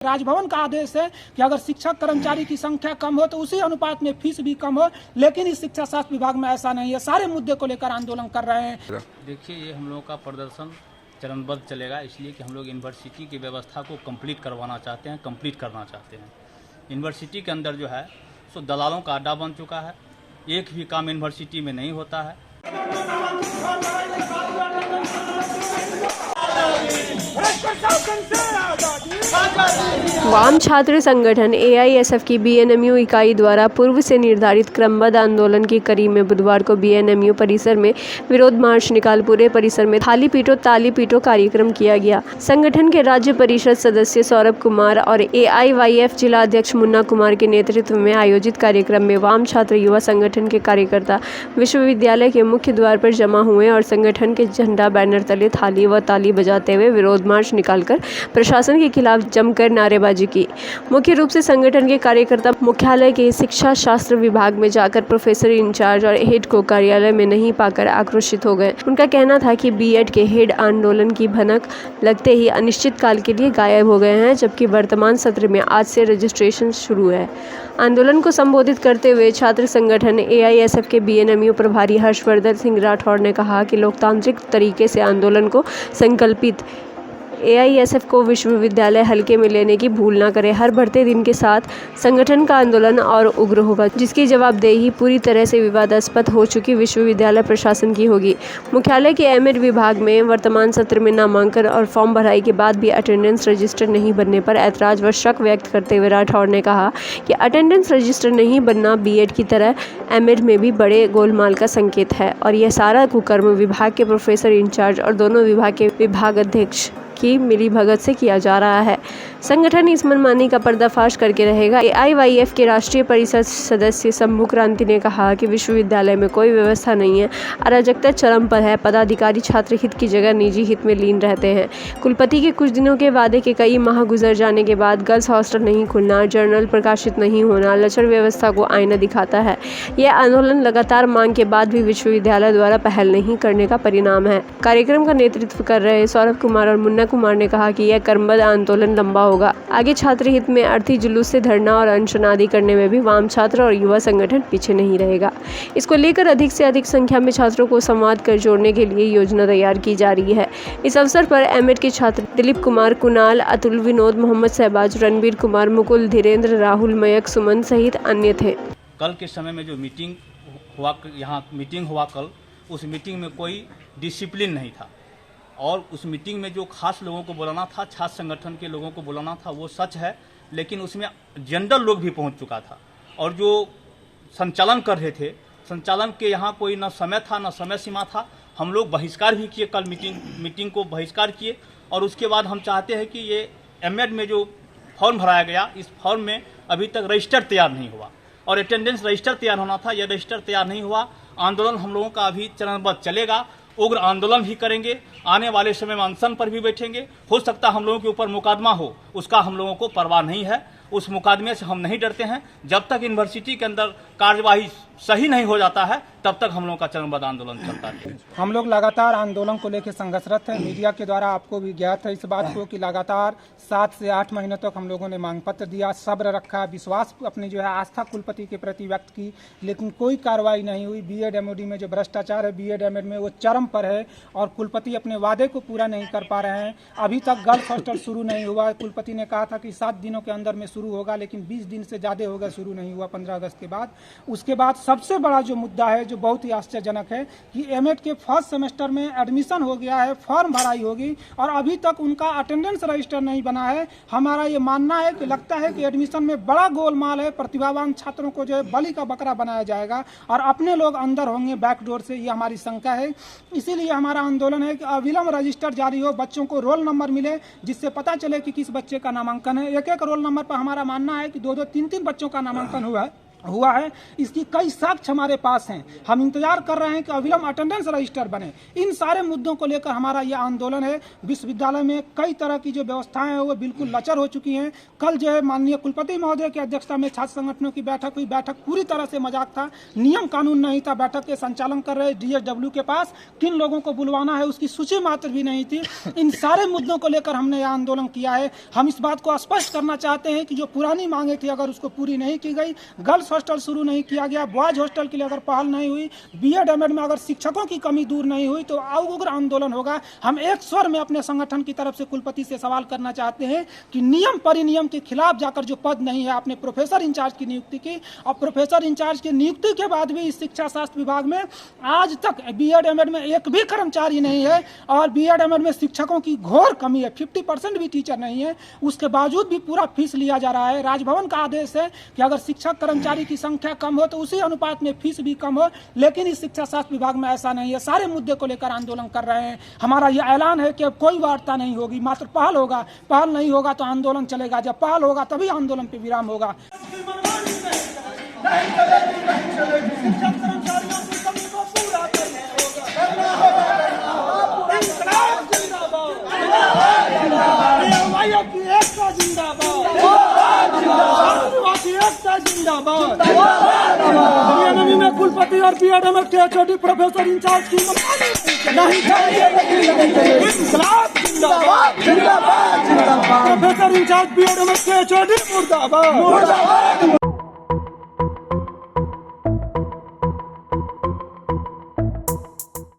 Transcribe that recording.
राजभवन का आदेश है कि अगर शिक्षक कर्मचारी की संख्या कम हो तो उसी अनुपात में फीस भी कम हो, लेकिन इस शिक्षा शास्त्र विभाग में ऐसा नहीं है। सारे मुद्दे को लेकर आंदोलन कर रहे हैं। देखिए, ये हम लोगों का प्रदर्शन चरणबद्ध चलेगा, इसलिए कि हम लोग यूनिवर्सिटी की व्यवस्था को कंप्लीट करवाना चाहते हैं, कंप्लीट करना चाहते हैं। यूनिवर्सिटी के अंदर जो है सो दलालों का अड्डा बन चुका है। एक भी काम यूनिवर्सिटी में नहीं होता है। वाम छात्र संगठन एआईएसएफ की बीएनएमयू इकाई द्वारा पूर्व से निर्धारित क्रमबद्ध आंदोलन की कड़ी में बुधवार को बीएनएमयू परिसर में विरोध मार्च निकाल पूरे परिसर में थाली पीटो ताली पीटो कार्यक्रम किया गया। संगठन के राज्य परिषद सदस्य सौरभ कुमार और एआईवाईएफ जिला अध्यक्ष मुन्ना कुमार के नेतृत्व में आयोजित कार्यक्रम में वाम छात्र युवा संगठन के कार्यकर्ता विश्वविद्यालय के मुख्य द्वार पर जमा हुए और संगठन के झंडा बैनर तले थाली व ताली बजाते हुए विरोध मार्च निकालकर प्रशासन के खिलाफ जमकर नारेबाजी की। मुख्य रूप से संगठन के कार्यकर्ता मुख्यालय के शिक्षा शास्त्र विभाग में जाकर प्रोफेसर इंचार्ज और हेड को कार्यालय में नहीं पाकर आक्रोशित हो गए। उनका कहना था कि बीएड के हेड आंदोलन की भनक लगते ही अनिश्चित काल के लिए गायब हो गए हैं, जबकि वर्तमान सत्र में आज से रजिस्ट्रेशन शुरू है। आंदोलन को संबोधित करते हुए छात्र संगठन एआईएसएफ के बीएनएमयू प्रभारी हर्षवर्धन सिंह राठौड़ ने कहा कि लोकतांत्रिक तरीके से आंदोलन को संकल्पित एआईएसएफ को विश्वविद्यालय हल्के में लेने की भूल न करे। हर बढ़ते दिन के साथ संगठन का आंदोलन और उग्र होगा, जिसकी जवाबदेही पूरी तरह से विवादास्पद हो चुकी विश्वविद्यालय प्रशासन की होगी। मुख्यालय के एमएड विभाग में वर्तमान सत्र में नामांकन और फॉर्म भराई के बाद भी अटेंडेंस रजिस्टर नहीं बनने पर ऐतराज व शक व्यक्त करते हुए राठौड़ ने कहा कि अटेंडेंस रजिस्टर नहीं बनना बीएड की तरह एमएड में भी बड़े गोलमाल का संकेत है और यह सारा कुकर्म विभाग के प्रोफेसर इंचार्ज और दोनों विभाग के विभागाध्यक्ष की मिलीभगत से किया जा रहा है। संगठन इस मनमानी का पर्दाफाश करके रहेगा। एआईवाईएफ के राष्ट्रीय परिषद सदस्य शंभू क्रांति ने कहा कि विश्वविद्यालय में कोई व्यवस्था नहीं है, अराजकता चरम पर है। पदाधिकारी छात्र हित की जगह निजी हित में लीन रहते हैं। कुलपति के कुछ दिनों के वादे के कई माह गुजर जाने के बाद गर्ल्स हॉस्टल नहीं खुलना, जर्नल प्रकाशित नहीं होना लचर व्यवस्था को आईना दिखाता है। यह आंदोलन लगातार मांग के बाद भी विश्वविद्यालय द्वारा पहल नहीं करने का परिणाम है। कार्यक्रम का नेतृत्व कर रहे सौरभ कुमार और मुन्ना कुमार ने कहा कि यह क्रमबद्ध आंदोलन लंबा होगा। आगे छात्र हित में अर्थी जुलूस से धरना और अनशन आदि करने में भी वाम छात्र और युवा संगठन पीछे नहीं रहेगा। इसको लेकर अधिक से अधिक संख्या में छात्रों को संवाद कर जोड़ने के लिए योजना तैयार की जा रही है। इस अवसर पर एमएड के छात्र दिलीप कुमार, कुणाल, अतुल, विनोद, मोहम्मद शहबाज, रणबीर कुमार, मुकुल, धीरेन्द्र, राहुल, मयक, सुमन सहित अन्य थे। कल के समय में जो मीटिंग हुआ कल, उस मीटिंग में कोई डिसिप्लिन नहीं था और उस मीटिंग में जो खास लोगों को बुलाना था, छात्र संगठन के लोगों को बुलाना था, वो सच है, लेकिन उसमें जनरल लोग भी पहुंच चुका था और जो संचालन कर रहे थे, संचालन के यहाँ कोई न समय था न समय सीमा था। हम लोग बहिष्कार भी किए, कल मीटिंग को बहिष्कार किए और उसके बाद हम चाहते हैं कि ये एमएड में जो फॉर्म भराया गया, इस फॉर्म में अभी तक रजिस्टर तैयार नहीं हुआ और अटेंडेंस रजिस्टर तैयार होना था, यह रजिस्टर तैयार नहीं हुआ। आंदोलन हम लोगों का अभी चरणबद्ध चलेगा, उग्र आंदोलन भी करेंगे, आने वाले समय में अनशन पर भी बैठेंगे। हो सकता हम लोगों के ऊपर मुकदमा हो, उसका हम लोगों को परवाह नहीं है, उस मुकदमे से हम नहीं डरते हैं। जब तक यूनिवर्सिटी के अंदर कार्यवाही सही नहीं हो जाता है, तब तक हम लोगों का चरणबद्ध आंदोलन चलता है। हम लोग लगातार आंदोलन को लेकर संघर्षरत हैं। मीडिया के द्वारा आपको भी ज्ञात है इस बात को कि लगातार 7 से 8 महीनों तक हम लोगों ने मांग पत्र दिया, सब्र रखा, विश्वास अपनी जो है आस्था कुलपति के प्रति व्यक्त की, लेकिन कोई कार्रवाई नहीं हुई। बीएड एमओडी में जो भ्रष्टाचार है बीएड एमएड में, वो चरम पर है और कुलपति अपने वादे को पूरा नहीं कर पा रहे हैं। अभी तक गर्ल्स हॉस्टल शुरू नहीं हुआ। कुलपति ने कहा था कि 7 दिनों के अंदर में शुरू होगा, लेकिन 20 दिन से ज़्यादा हो गया, शुरू नहीं हुआ 15 अगस्त के बाद। उसके बाद सबसे बड़ा जो मुद्दा है, जो बहुत ही आश्चर्यजनक है, कि एमएड के फर्स्ट सेमेस्टर में एडमिशन हो गया है, फॉर्म भराई होगी और अभी तक उनका अटेंडेंस रजिस्टर नहीं बना है। हमारा ये मानना है कि लगता है कि एडमिशन में बड़ा गोलमाल है, प्रतिभावान छात्रों को जो है बलि का बकरा बनाया जाएगा और अपने लोग अंदर होंगे बैकडोर से, ये हमारी शंका है। इसीलिए हमारा आंदोलन है कि अविलंब रजिस्टर जारी हो, बच्चों को रोल नंबर मिले, जिससे पता चले कि किस बच्चे का नामांकन है। एक रोल नंबर पर हमारा मानना है कि 2-2, 3-3 बच्चों का नामांकन हुआ है। हुआ है, इसकी कई साक्ष्य हमारे पास हैं। हम इंतजार कर रहे हैं कि अविलंब अटेंडेंस रजिस्टर बने। इन सारे मुद्दों को लेकर हमारा ये आंदोलन है। विश्वविद्यालय में कई तरह की जो व्यवस्थाएं हैं वो बिल्कुल लचर हो चुकी हैं। कल जो है माननीय कुलपति महोदय की अध्यक्षता में छात्र संगठनों की बैठक हुई। बैठक पूरी तरह से मजाक था, नियम कानून नहीं था। बैठक के संचालन कर रहे DSW के पास किन लोगों को बुलवाना है उसकी सूची मात्र भी नहीं थी। इन सारे मुद्दों को लेकर हमने यह आंदोलन किया है। हम इस बात को स्पष्ट करना चाहते हैं कि जो पुरानी मांगे थी अगर उसको पूरी नहीं की गई, गर्ल्स हॉस्टल शुरू नहीं किया गया, बॉयज हॉस्टल के लिए अगर पहल नहीं हुई, B.Ed M.Ed में अगर शिक्षकों की कमी दूर नहीं हुई तो उग्र आंदोलन होगा। हम एक स्वर में अपने संगठन की तरफ से कुलपति से सवाल करना चाहते हैं कि नियम परिनियम के खिलाफ जाकर जो पद नहीं है, आपने प्रोफेसर इंचार्ज की नियुक्ति की और प्रोफेसर इंचार्ज की नियुक्ति के बाद भी इस शिक्षा शास्त्र विभाग में आज तक B.Ed M.Ed में एक भी कर्मचारी नहीं है और B.Ed M.Ed में शिक्षकों की घोर कमी है। 50% भी टीचर नहीं है, उसके बावजूद भी पूरा फीस लिया जा रहा है। राजभवन का आदेश है कि अगर शिक्षक कर्मचारी की संख्या कम हो तो उसी अनुपात में फीस भी कम हो, लेकिन इस शिक्षा शास्त्र विभाग में ऐसा नहीं है। सारे मुद्दे को लेकर आंदोलन कर रहे हैं। हमारा यह ऐलान है कि अब कोई वार्ता नहीं होगी, मात्र पहल होगा। पहल नहीं होगा तो आंदोलन चलेगा, जब पहल होगा तभी आंदोलन पे विराम होगा। जिंदाबाद में कुलपति और B.Ed M.Ed के छोटी प्रोफेसर इंचार्ज की नहीं चाहिए। प्रोफेसर इंचार्ज B.Ed M.Ed के छोटी मुर्दाबाद।